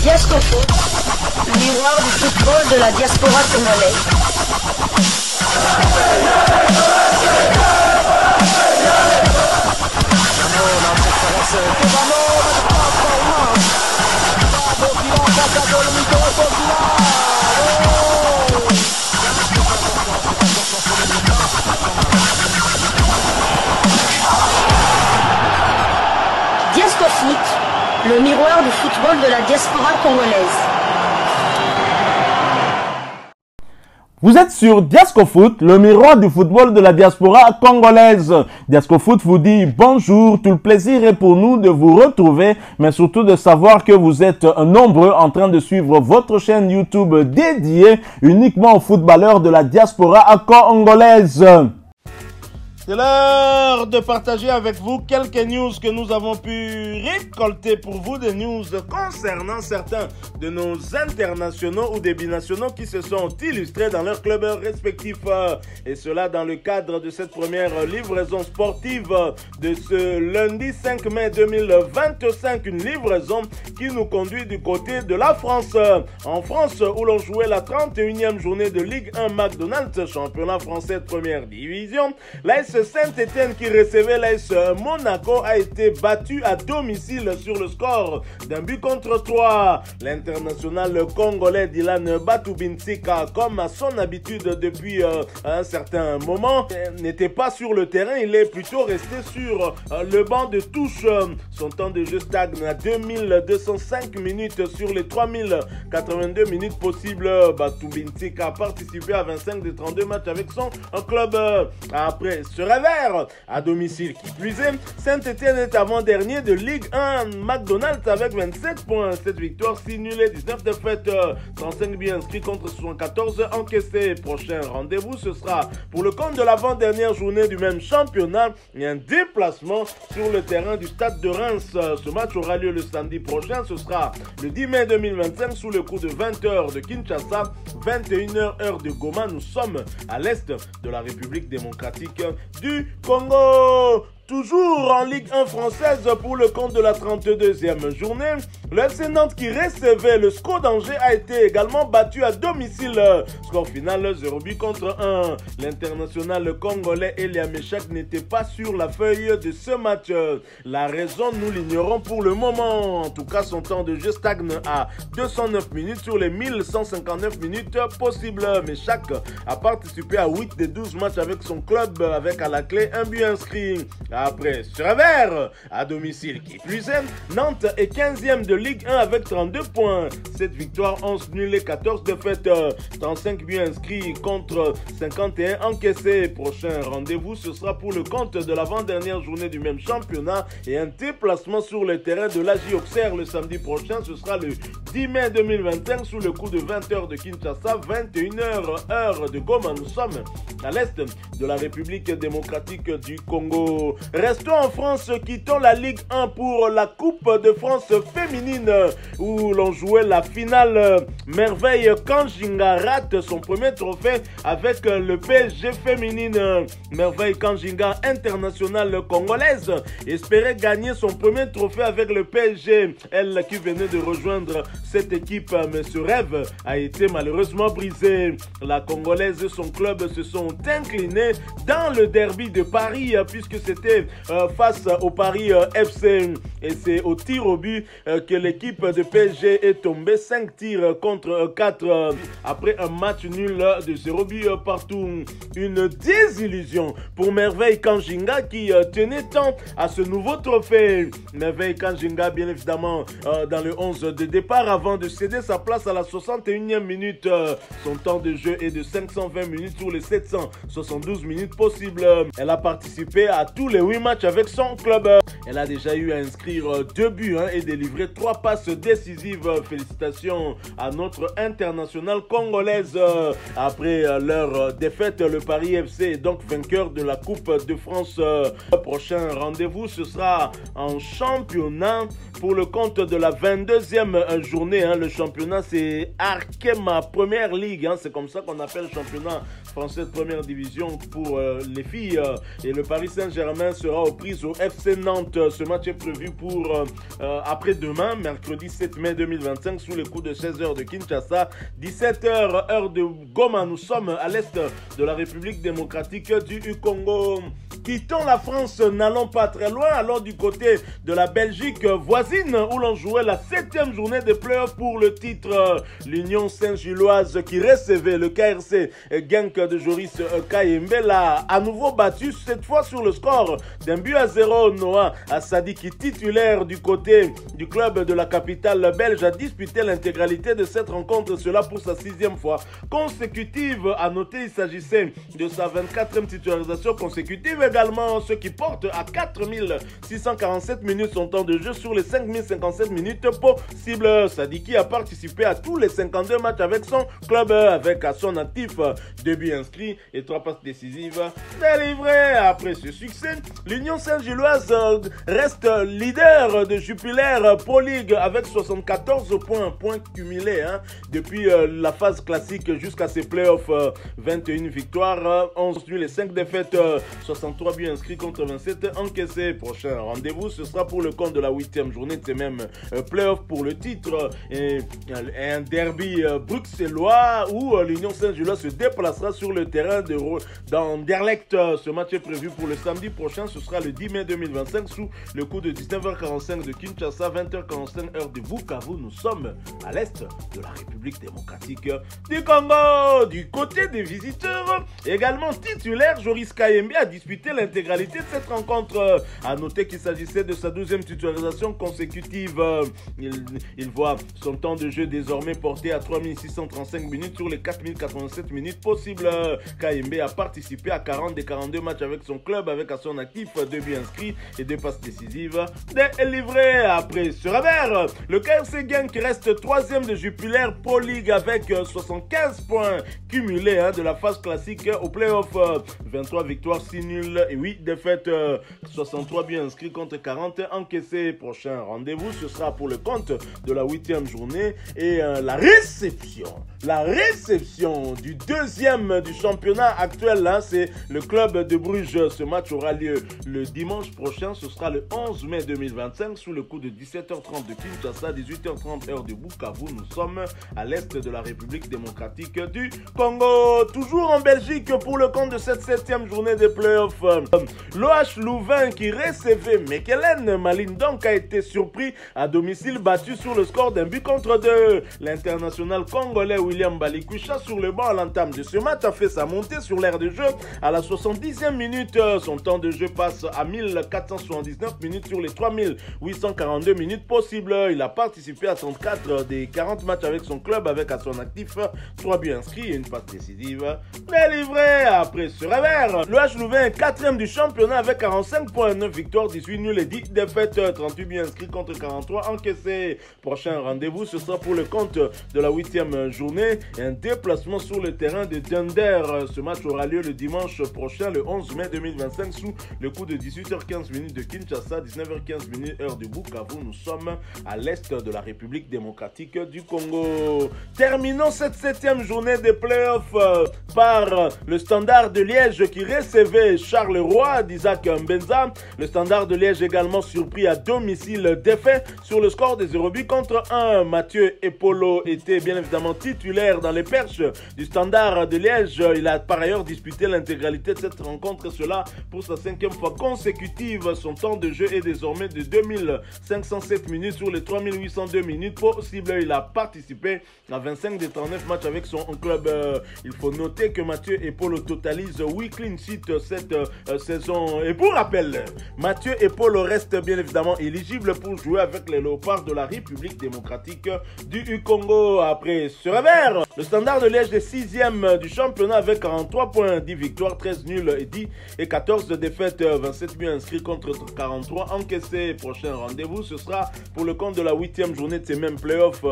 Diascofoot, le miroir du football de la diaspora congolaise. Diascofoot, le miroir du football de la diaspora congolaise. Vous êtes sur Diascofoot, le miroir du football de la diaspora congolaise. Diascofoot vous dit bonjour, tout le plaisir est pour nous de vous retrouver, mais surtout de savoir que vous êtes nombreux en train de suivre votre chaîne YouTube dédiée uniquement aux footballeurs de la diaspora congolaise. C'est l'heure de partager avec vous quelques news que nous avons pu récolter pour vous, des news concernant certains de nos internationaux ou des binationaux qui se sont illustrés dans leurs clubs respectifs. Et cela dans le cadre de cette première livraison sportive de ce lundi 5 mai 2025. Une livraison qui nous conduit du côté de la France. En France où l'on jouait la 31e journée de Ligue 1 McDonald's, championnat français de première division. L'AS Saint-Étienne qui recevait l'AS Monaco a été battu à domicile sur le score d'un but contre 3. L'international congolais Dylan Batubinsika, comme à son habitude depuis un certain moment, n'était pas sur le terrain, il est plutôt resté sur le banc de touche. Son temps de jeu stagne à 2205 minutes sur les 3082 minutes possibles. Batubinsika a participé à 25 des 32 matchs avec son club. Après ce revers à domicile qui plus est, Saint-Étienne est avant-dernier de Ligue 1 McDonald's avec 27 points, 7 victoires, 6 nuls et 19 défaites, 35 buts inscrits contre 74 encaissés. Prochain rendez-vous, ce sera pour le compte de l'avant-dernière journée du même championnat et un déplacement sur le terrain du stade de Reims. Ce match aura lieu le samedi prochain, ce sera le 10 mai 2025 sous le coup de 20h de Kinshasa, 21h heure de Goma. Nous sommes à l'est de la République démocratique du Congo. Toujours en Ligue 1 française pour le compte de la 32e journée, le FC Nantes qui recevait le SCO d'Angers a été également battu à domicile. Score final 0 but contre 1. L'international congolais Elia Meshak n'était pas sur la feuille de ce match. La raison, nous l'ignorons pour le moment. En tout cas, son temps de jeu stagne à 209 minutes sur les 1159 minutes possibles. Meshak a participé à 8 des 12 matchs avec son club, avec à la clé un but inscrit. Après ce revers à domicile qui plus est, Nantes est 15e de Ligue 1 avec 32 points, 7 victoires, 11 nuls et 14 défaites, 35 buts inscrits contre 51 encaissés. Prochain rendez-vous, ce sera pour le compte de l'avant-dernière journée du même championnat et un déplacement sur le terrain de l'AJ Auxerre le samedi prochain. Ce sera le 10 mai 2025 sous le coup de 20h de Kinshasa, 21h heure de Goma. Nous sommes à l'est de la République démocratique du Congo. Restons en France, quittons la Ligue 1 pour la Coupe de France féminine où l'on jouait la finale. Merveille Kanjinga rate son premier trophée avec le PSG féminine. Merveille Kanjinga, internationale congolaise, espérait gagner son premier trophée avec le PSG. Elle qui venait de rejoindre cette équipe, mais ce rêve a été malheureusement brisé. La Congolaise et son club se sont inclinés dans le derby de Paris puisque c'était face au Paris FC et c'est au tir au but que l'équipe de PSG est tombée 5 tirs contre 4 après un match nul de 0 but partout. Une désillusion pour Merveille Kanjinga qui tenait tant à ce nouveau trophée. Merveille Kanjinga bien évidemment dans le 11 de départ avant de céder sa place à la 61e minute. Son temps de jeu est de 520 minutes sur les 772 minutes possibles. Elle a participé à tous les 8 matchs avec son club. Elle a déjà eu à inscrire 2 buts et délivrer 3 passes décisives. Félicitations à notre internationale congolaise. Après leur défaite, le Paris FC est donc vainqueur de la Coupe de France. Prochain rendez-vous, ce sera en championnat pour le compte de la 22e journée. Le championnat, c'est Arkema Première Ligue. C'est comme ça qu'on appelle le championnat français de première division pour les filles. Et le Paris Saint-Germain sera aux prises au FC Nantes. Ce match est prévu pour après-demain, mercredi 7 mai 2025, sous les coups de 16h de Kinshasa, 17h heure de Goma. Nous sommes à l'est de la République démocratique du Congo. Quittons la France, n'allons pas très loin, allons du côté de la Belgique voisine où l'on jouait la 7e journée de playoffs pour le titre. L'Union Saint-Gilloise qui recevait le KRC Genk de Joris Kayembe l'a à nouveau battu, cette fois sur le score d'1-0. Noah Sadiki, titulaire du côté du club de la capitale belge, a disputé l'intégralité de cette rencontre, cela pour sa 6e fois consécutive. À noter, il s'agissait de sa 24e titularisation consécutive également, ce qui porte à 4647 minutes son temps de jeu sur les 5057 minutes possibles. Sadiki a participé à tous les 52 matchs avec son club, avec à son actif 2 buts inscrits et 3 passes décisives délivrées. Après ce succès, l'Union Saint-Gilloise reste leader de Jupiler Pro League avec 74 points cumulés depuis la phase classique jusqu'à ses playoffs. 21 victoires, 11 nuls et 5 défaites, 63 buts inscrits contre 27 encaissés. Prochain rendez-vous, ce sera pour le compte de la 8e journée de ces mêmes playoffs pour le titre et un derby bruxellois où l'Union Saint-Gilloise se déplacera sur le terrain d'Anderlecht. Ce match est prévu pour le samedi prochain, ce sera le 10 mai 2025 sous le coup de 19h45 de Kinshasa, 20h45 heure de Bukavu. Nous sommes à l'est de la République démocratique du Congo. Du côté des visiteurs, également titulaire, Joris Kayembe a disputé l'intégralité de cette rencontre. À noter qu'il s'agissait de sa 12e titularisation consécutive. Il voit son temps de jeu désormais porté à 3635 minutes sur les 4087 minutes possibles. Kayembe a participé à 40 des 42 matchs avec son club, avec à son actif 2 buts inscrits et 2 passes décisives délivrées. Après ce revers, le KRC Genk reste 3e de Jupiler Pro League avec 75 points cumulés de la phase classique au playoff. 23 victoires, 6 nuls et 8 défaites, 63 buts inscrits contre 40 encaissés. Prochain rendez-vous, ce sera pour le compte de la 8e journée et la réception du 2e du championnat actuel, c'est le club de Bruges. Ce match aura lieu le dimanche prochain, ce sera le 11 mai 2025 sous le coup de 17h30 de Kinshasa, 18h30 heure de Bukavu. Nous sommes à l'est de la République démocratique du Congo. Toujours en Belgique pour le compte de cette 7e journée des playoffs. L'OH Louvain qui recevait Mechelen Malindonk a été surpris à domicile, battu sur le score d'1-2. L'international congolais William Balikwisha sur le banc à l'entame de ce match a fait sa montée sur l'aire de jeu à la 70e minute. Son temps de jeu passe à 1479 minutes sur les 3842 minutes possibles. Il a participé à 34 des 40 matchs avec son club, avec à son actif 3 buts inscrits et une passe décisive délivrée. Après ce revers, le H Louvain est 4e du championnat avec 45 points, 9 victoires, 18 nuls et 10 défaites, 38 buts inscrits contre 43 encaissés. Prochain rendez-vous, ce sera pour le compte de la 8e journée et un déplacement sur le terrain de Dunder. Ce match aura lieu le dimanche prochain, le 11 mai 2025, sous le coup de 18h15 minutes de Kinshasa, 19h15 minutes heure de Bukavu. Nous sommes à l'est de la République démocratique du Congo. Terminons cette 7e journée des playoffs par le Standard de Liège qui recevait Charleroi d'Isaac Mbenza. Le Standard de Liège également surpris à domicile, défait sur le score de 0 but contre 1. Mathieu Epolo était bien évidemment titulaire dans les perches du Standard de Liège. Il a par ailleurs disputé l'intégralité de cette rencontre, cela pour sa 5e fois consécutive. Son temps de jeu est désormais de 2507 minutes sur les 3802 minutes possibles. Il a participé à 25 des 39 matchs avec son club. Il faut noter que Mathieu Epolo totalise 8 clean sheets cette saison. Et pour rappel, Mathieu Epolo reste bien évidemment éligible pour jouer avec les Léopards de la République démocratique du Congo. Après ce revers, le Standard de Liège est 6e du championnat avec 43 points, 10 victoires, 13 nuls et 14 défaites, 27 buts inscrits contre 43 encaissés. Prochain rendez-vous, ce sera pour le compte de la 8e journée de ces mêmes playoffs.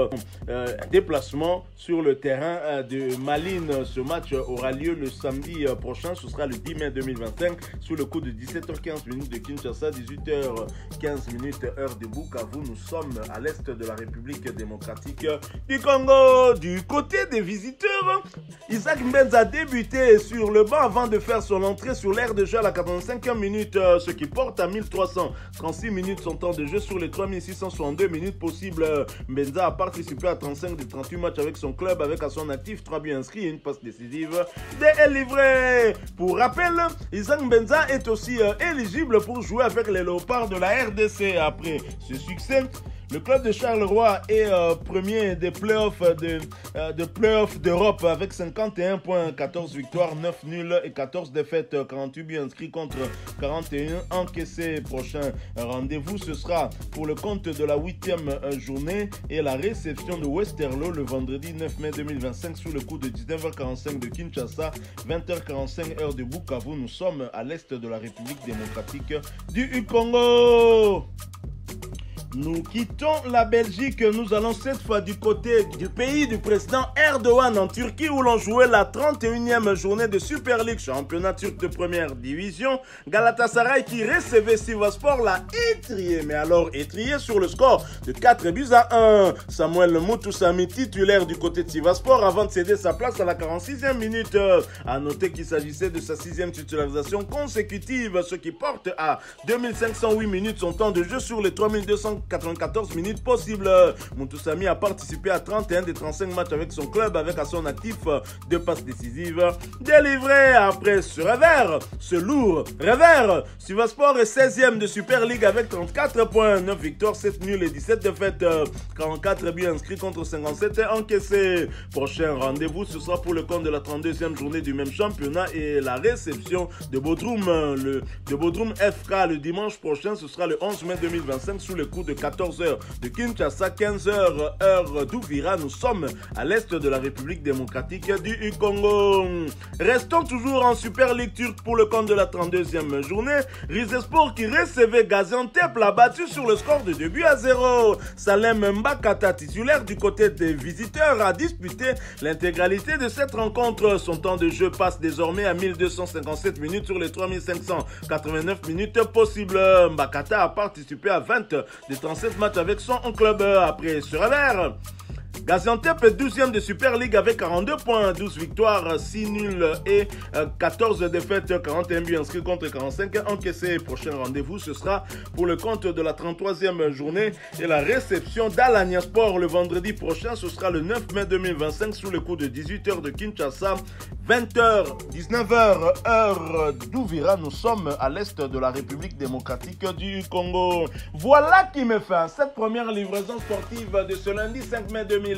Déplacement sur le terrain de Malines. Ce match aura lieu le samedi prochain, ce sera le 10 mai 2025 sur le coup de 17h15 de Kinshasa, 18h15 heure de Bukavu. Nous sommes à l'est de la République démocratique du Congo. Du côté des visiteurs, Isaac Mbenza a débuté sur le banc avant de faire son entrée sur l'aire de jeu à la 45e minute, ce qui porte à 1336 minutes son temps de jeu sur les 3662 minutes possibles. Mbenza a participé à 35 des 38 matchs avec son club, avec à son actif 3 buts inscrits et une passe décisive délivrée. Pour rappel, Isaac Mbenza est aussi éligible pour jouer avec les Léopards de la RDC. Après ce succès, le club de Charleroi est premier des playoffs d'Europe avec 51 points, 14 victoires, 9 nuls et 14 défaites, 48 buts inscrits contre 41 encaissés. Prochain rendez-vous, ce sera pour le compte de la 8e journée et la réception de Westerlo le vendredi 9 mai 2025 sous le coup de 19h45 de Kinshasa, 20h45 heure de Bukavu. Nous sommes à l'est de la République démocratique du Congo. Nous quittons la Belgique, nous allons cette fois du côté du pays du président Erdogan en Turquie où l'on jouait la 31e journée de Super League, championnat turc de première division. Galatasaray qui recevait Sivasspor l'a étrié, mais alors étrié sur le score de 4-1. Samuel Mutusami titulaire du côté de Sivasspor avant de céder sa place à la 46e minute. A noter qu'il s'agissait de sa 6e titularisation consécutive, ce qui porte à 2508 minutes son temps de jeu sur les 3294 minutes possibles. Mutusami a participé à 31 des 35 matchs avec son club, avec à son actif 2 passes décisives délivrées. Après ce revers, ce lourd revers, Sivasspor est 16e de Super League avec 34 points, 9 victoires, 7 nuls et 17 défaites, 44 buts inscrits contre 57 encaissés. Prochain rendez-vous, ce sera pour le compte de la 32e journée du même championnat et la réception de Bodrum, de Bodrum FK le dimanche prochain. Ce sera le 11 mai 2025 sous le coup de 14h de Kinshasa, 15h heure d'Ouvira. Nous sommes à l'est de la République démocratique du Congo. Restons toujours en Super League turque pour le compte de la 32e journée. Rizespor qui recevait Gaziantep l'a battu sur le score de 2-0. Salem Mbakata, titulaire du côté des visiteurs, a disputé l'intégralité de cette rencontre. Son temps de jeu passe désormais à 1257 minutes sur les 3589 minutes possibles. Mbakata a participé à 20 des 37 matchs avec son club. Après ce revers, Gaziantep est 12e de Super League avec 42 points, 12 victoires, 6 nuls et 14 défaites, 41 buts inscrits contre 45 encaissés. Prochain rendez-vous, ce sera pour le compte de la 33e journée et la réception d'Alanyaspor le vendredi prochain. Ce sera le 9 mai 2025 sous le coup de 18h de Kinshasa, 20h, 19h heure d'Ouvira. Nous sommes à l'est de la République démocratique du Congo. Voilà qui me fait cette première livraison sportive de ce lundi 5 mai 2025.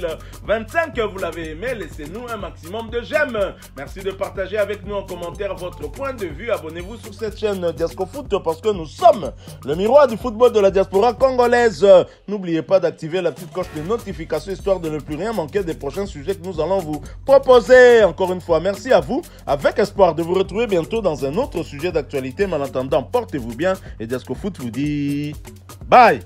Vous l'avez aimé, laissez-nous un maximum de j'aime. Merci de partager avec nous en commentaire votre point de vue. Abonnez-vous sur cette chaîne Diascofoot parce que nous sommes le miroir du football de la diaspora congolaise. N'oubliez pas d'activer la petite cloche de notification histoire de ne plus rien manquer des prochains sujets que nous allons vous proposer. Encore une fois, merci à vous, avec espoir de vous retrouver bientôt dans un autre sujet d'actualité. Mais en attendant, portez-vous bien et Diascofoot vous dit bye.